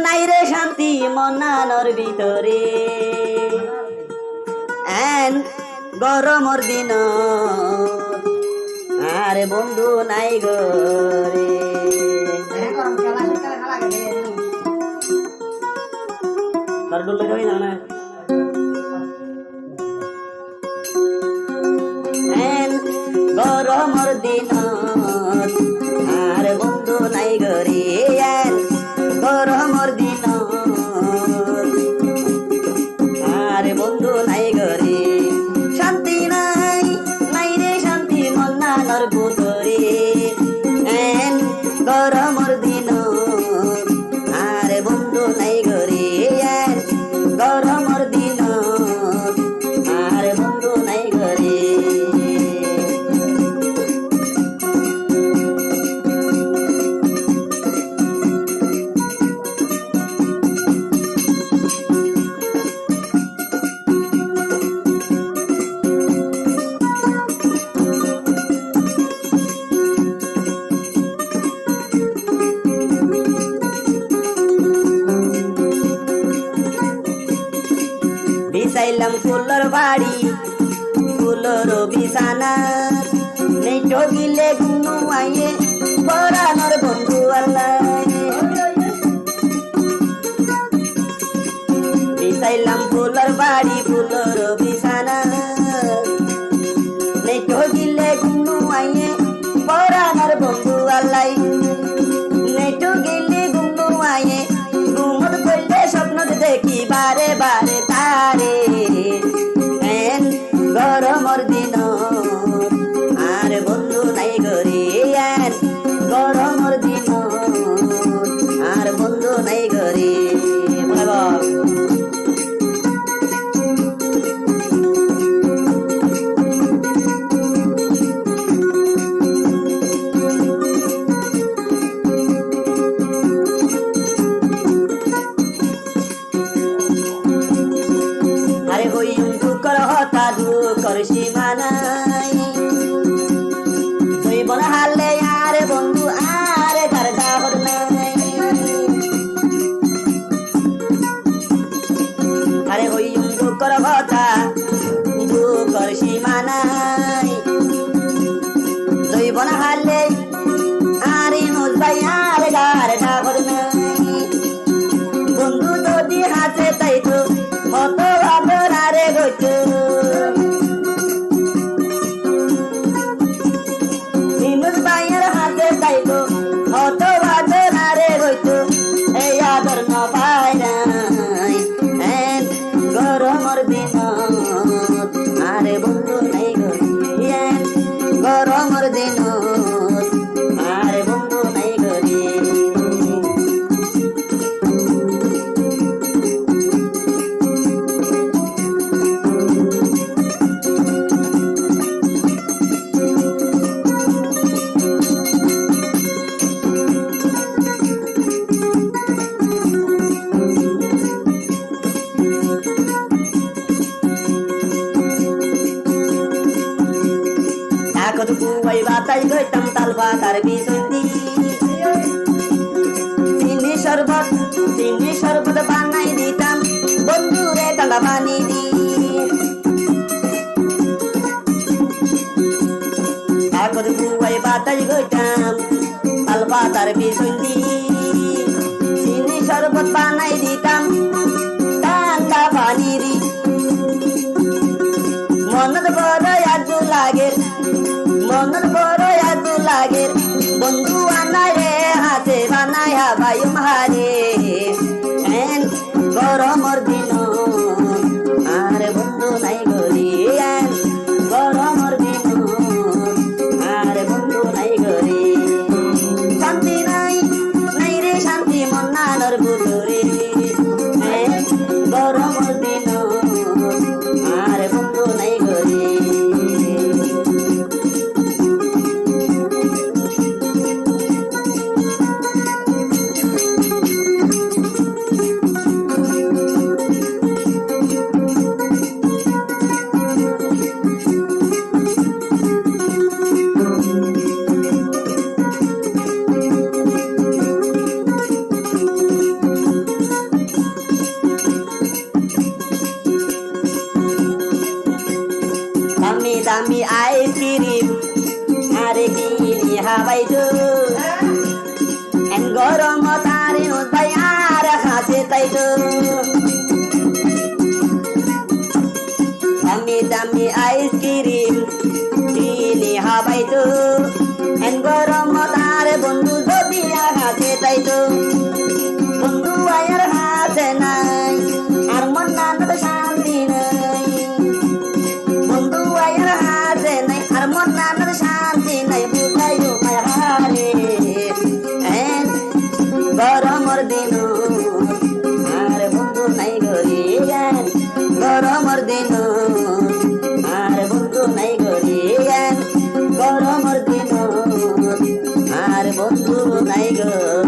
নাই রে শান্তি মনানোর ভিতরে এন গরমর দিন আরে বন্ধু নাই গরে তার ডুলে যাই না এন গরমর দিন আরে বন্ধু নাই গরে এন গরমর দিন আরে বন্ধু নাই গরে শান্তি নাই নাই রে শান্তি মনানোর ভিতরে এন গরমর দিন আরে বন্ধু নাই গরে এন গরমর দিন আরে বন্ধু নাই গরে বিছাইলাম ফুলর বাড়ি ফুলর বিছানা নেই ঠকিলে গুনু আইয়ে পরানোর বন্ধু আল্লাহ বিছাইলাম ফুলর বাড়ি ফুলর বিছানা নেই ঠকিলে গুনু আইয়ে পরানোর বন্ধু আল্লাহ নেই ঠকিলে গুনু আইয়ে ঘুমত করলে স্বপ্ন দেখি বারে বারে তারে এন গরমর দিন আর বন্ধু নাই গরে এন গরমর দিন আর বন্ধু নাই গরে আরে হই দুঃখর হতা দুঃখর সীমা নাই তুই বন হালে আরে বন্ধু আরে তার দাবর নাই আরে হই দুঃখর হতা দুঃখর সীমা নাই তুই বন হালে আরে নোজ ভাই আরে গার দাবর নাই বন্ধু যদি হাতে তাই তো কত আদর আরে গইতো নিনুজ ভাইয়ের হাতে তাইতো কত আদর আরে গইতো এই আদর ন পাই নাই এন গরমর দিন আরে বন্ধু নাই গরি এন গরমর দিন আরে বন্ধু নাই গরি কত কুয়াই বাতাই গইতাম তাল পাতার বিসন্দি চিনি শরবত বানাই দিতাম বন্ধুরে ঠান্ডা পানি দি কত কুয়াই বাতাই গইতাম তাল পাতার বিসন্দি চিনি শরবত বানাই দিতাম ঠান্ডা পানি দি মনত বড় আদু লাগে মনের বড় আদু লাগে বন্ধু আনাই রে হাতে বানাই হাবাই মারে এন গরমর দিন আরে বন্ধু নাই গরি এন গরমর দিন আরে বন্ধু নাই গরি শান্তি নাই নাই রে শান্তি মনানোর ভিতরে এন গরমর দিন আরে বন্ধু নাই গরি পাইতো গরম তারে ভাই আর হাসে তাইতো দামি দামি আইসক্রিম কিনে হাবাইতো গরম তারে বন্ধু যদি হাসে তাইতো বন্ধু আয়ার হাসে নাই আর মন নানার শান্তি নাই বন্ধু আয়ার হাসে নাই আর মন নানার শান্তি নাই বুঝাইও মায়ারে গরমর দিন আর বন্ধু নাই গরি গরমর দিন আর বন্ধু নাই গরি গরমর দিন আর বন্ধু নাই গো